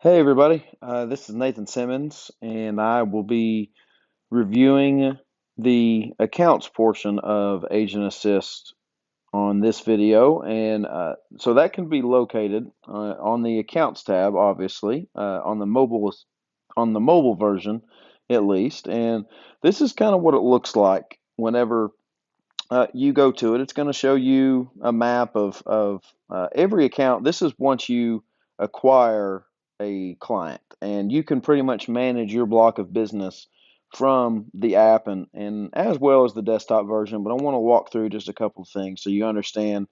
Hey everybody, this is Nathan Simmons, and I will be reviewing the accounts portion of Agent Assist on this video, and so that can be located on the Accounts tab, obviously, on the mobile version at least. And this is kind of what it looks like whenever you go to it. It's going to show you a map of every account. This is once you acquire a client, and you can pretty much manage your block of business from the app and as well as the desktop version. But I want to walk through just a couple of things so you understand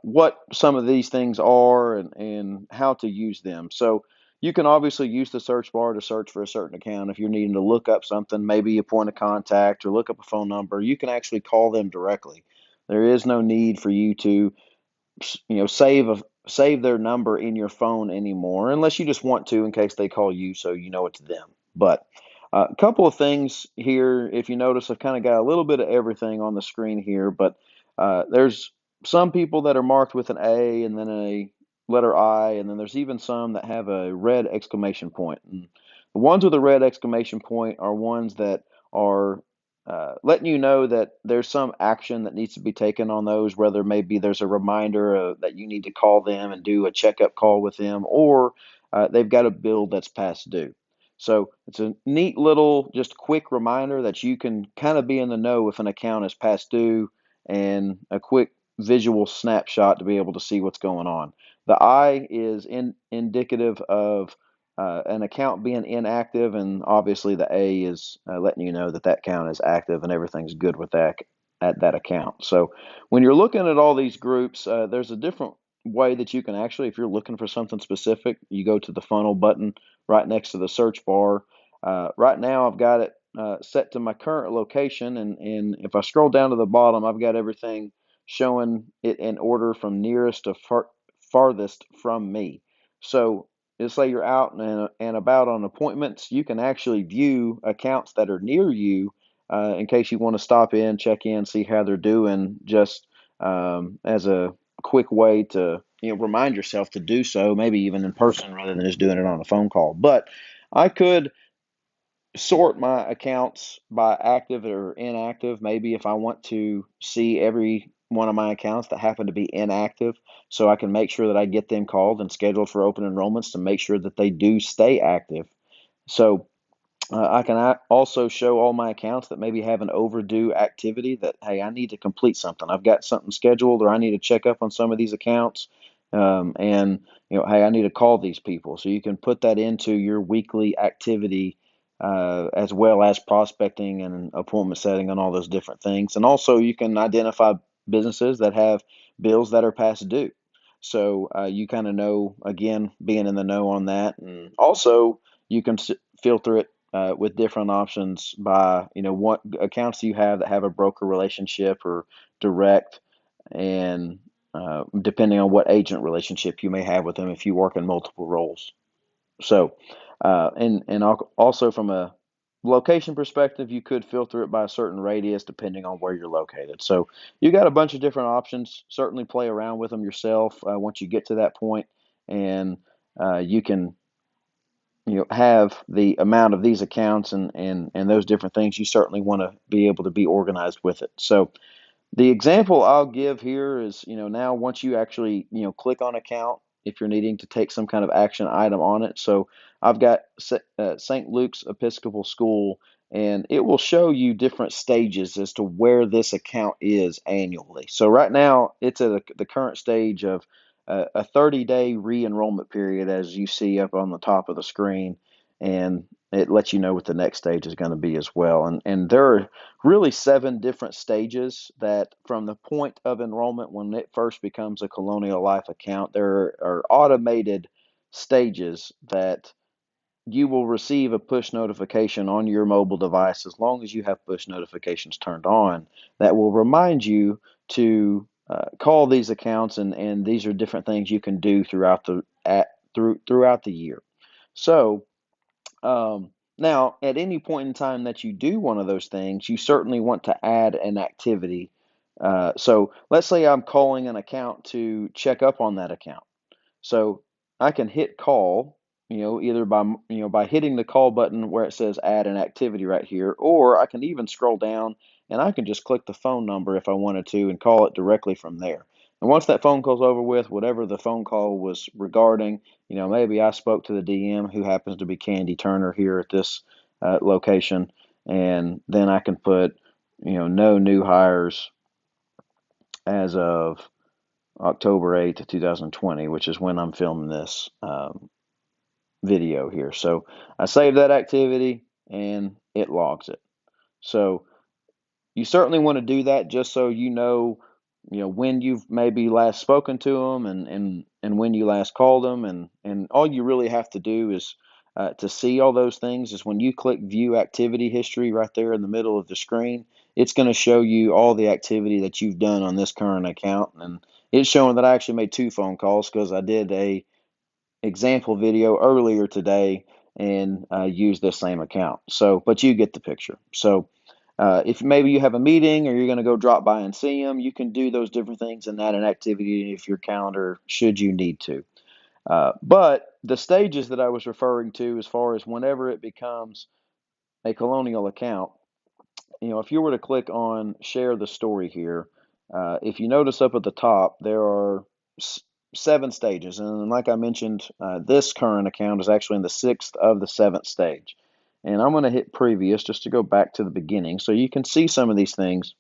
what some of these things are and how to use them. So you can obviously use the search bar to search for a certain account if you're needing to look up something, maybe a point of contact or look up a phone number. You can actually call them directly. There is no need for you to, save their number in your phone anymore, unless you just want to in case they call you, so you know it's them. But a couple of things here. If you notice, I've kind of got a little bit of everything on the screen here, but there's some people that are marked with an A and then a letter I, and then there's even some that have a red exclamation point. And the ones with a red exclamation point are ones that are letting you know that there's some action that needs to be taken on those, whether maybe there's a reminder that you need to call them and do a checkup call with them, or they've got a bill that's past due. So it's a neat little, just quick reminder that you can kind of be in the know if an account is past due, and a quick visual snapshot to be able to see what's going on. The I is indicative of an account being inactive, and obviously the A is letting you know that that account is active and everything's good with that at that account. So when you're looking at all these groups, there's a different way that you can actually, if you're looking for something specific, you go to the funnel button right next to the search bar. Right now, I've got it set to my current location, and if I scroll down to the bottom, I've got everything showing it in order from nearest to farthest from me. So let's say you're out and about on appointments, you can actually view accounts that are near you in case you want to stop in, check in, see how they're doing, just as a quick way to remind yourself to do so, maybe even in person rather than just doing it on a phone call. But I could sort my accounts by active or inactive. Maybe if I want to see every one of my accounts that happen to be inactive, so I can make sure that I get them called and scheduled for open enrollments to make sure that they do stay active. So I can also show all my accounts that maybe have an overdue activity that, hey, I need to complete something. I've got something scheduled, or I need to check up on some of these accounts. And, hey, I need to call these people. So you can put that into your weekly activity as well as prospecting and appointment setting and all those different things. And also, you can identify businesses that have bills that are past due. So you kind of know, again, being in the know on that. And also, you can filter it with different options by what accounts do you have that have a broker relationship or direct, and depending on what agent relationship you may have with them if you work in multiple roles. So and also from a location perspective, you could filter it by a certain radius depending on where you're located. So you got a bunch of different options. Certainly play around with them yourself once you get to that point, and you can have the amount of these accounts and those different things. You certainly want to be able to be organized with it. So the example I'll give here is, now once you actually, click on account, if you're needing to take some kind of action item on it. So I've got St. Luke's Episcopal School, and it will show you different stages as to where this account is annually. So right now it's at the current stage of a 30-day re-enrollment period, as you see up on the top of the screen, and it lets you know what the next stage is going to be as well. And there are really 7 different stages that, from the point of enrollment when it first becomes a Colonial Life account, there are automated stages that you will receive a push notification on your mobile device, as long as you have push notifications turned on, that will remind you to call these accounts, and these are different things you can do throughout the year. So now, at any point in time that you do one of those things, you certainly want to add an activity. So let's say I'm calling an account to check up on that account. So I can hit call, either by hitting the call button where it says add an activity right here, or I can even scroll down and I can just click the phone number if I wanted to and call it directly from there. And once that phone call's over with, whatever the phone call was regarding, maybe I spoke to the DM who happens to be Candy Turner here at this location, and then I can put, no new hires as of October 8th, 2020, which is when I'm filming this video here. So I save that activity and it logs it. So you certainly want to do that just so when you've maybe last spoken to them and when you last called them, and all you really have to do is to see all those things is when you click view activity history right there in the middle of the screen, it's going to show you all the activity that you've done on this current account. And it's showing that I actually made 2 phone calls because I did a example video earlier today and use this same account. So, but you get the picture. So, if maybe you have a meeting or you're going to go drop by and see them, you can do those different things and add an activity if your calendar should you need to. But the stages that I was referring to, as far as whenever it becomes a Colonial account, if you were to click on share the story here, if you notice up at the top, there are 7 stages. And like I mentioned, this current account is actually in the 6th of the 7th stage. And I'm going to hit previous just to go back to the beginning so you can see some of these things.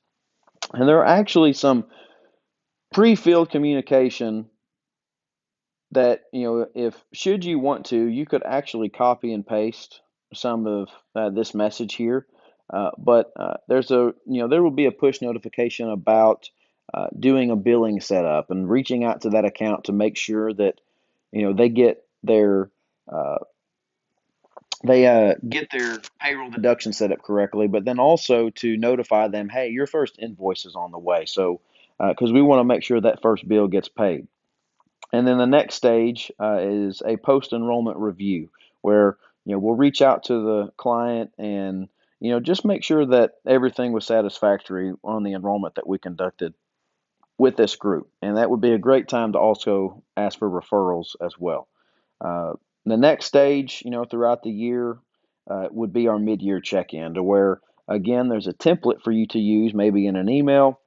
And there are actually some pre-filled communication that, if should you want to, you could actually copy and paste some of this message here. But there will be a push notification about doing a billing setup and reaching out to that account to make sure that, they uh, get their payroll deduction set up correctly, but then also to notify them, hey, your first invoice is on the way. So, because we want to make sure that first bill gets paid. And then the next stage is a post-enrollment review where, we'll reach out to the client and, just make sure that everything was satisfactory on the enrollment that we conducted with this group. And that would be a great time to also ask for referrals as well. Uh, the next stage, throughout the year would be our mid-year check-in, to where, again, there's a template for you to use, maybe in an email,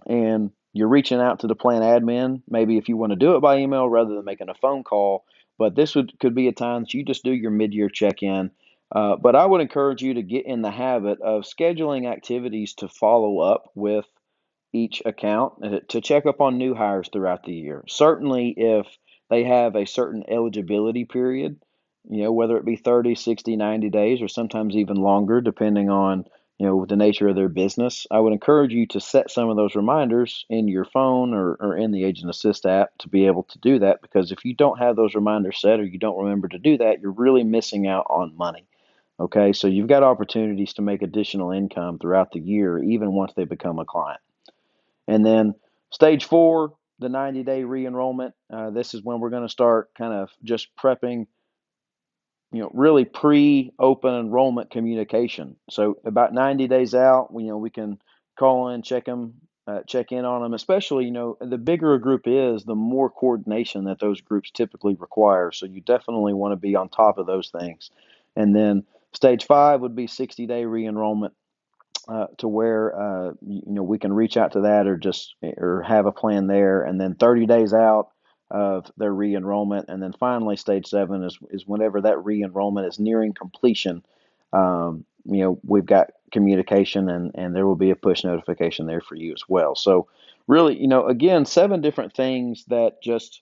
and you're reaching out to the plan admin, maybe if you want to do it by email rather than making a phone call. But this could be a time that you just do your mid-year check-in. But I would encourage you to get in the habit of scheduling activities to follow up with each account to check up on new hires throughout the year. Certainly, if they have a certain eligibility period, whether it be 30, 60, 90 days, or sometimes even longer, depending on, the nature of their business, I would encourage you to set some of those reminders in your phone or in the Agent Assist app to be able to do that. Because if you don't have those reminders set or you don't remember to do that, you're really missing out on money. Okay, so you've got opportunities to make additional income throughout the year, even once they become a client. And then stage 4, the 90-day re-enrollment. This is when we're going to start kind of just prepping, really pre-open enrollment communication. So about 90 days out, we can call in, check in on them. Especially, the bigger a group is, the more coordination that those groups typically require. So you definitely want to be on top of those things. And then stage 5 would be 60-day re-enrollment to where we can reach out to that or have a plan there, and then 30 days out of their re-enrollment, and then finally stage 7 is whenever that re-enrollment is nearing completion. We've got communication, and there will be a push notification there for you as well. So really, again, 7 different things that just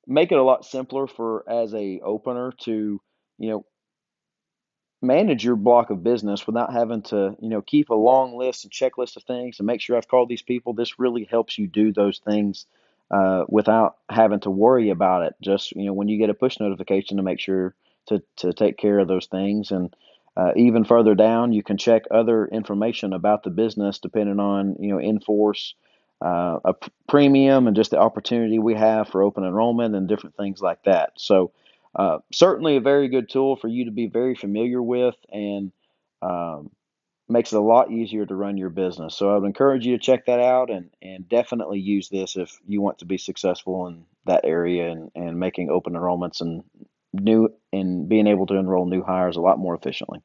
make it a lot simpler for as a opener to you know manage your block of business without having to, keep a long list and checklist of things and make sure I've called these people. This really helps you do those things without having to worry about it. Just, when you get a push notification, to make sure to take care of those things. And even further down, you can check other information about the business depending on, in-force, premium, and just the opportunity we have for open enrollment and different things like that. So certainly a very good tool for you to be very familiar with, and um, makes it a lot easier to run your business. So I would encourage you to check that out, and definitely use this if you want to be successful in that area and making open enrollments and new and being able to enroll new hires a lot more efficiently.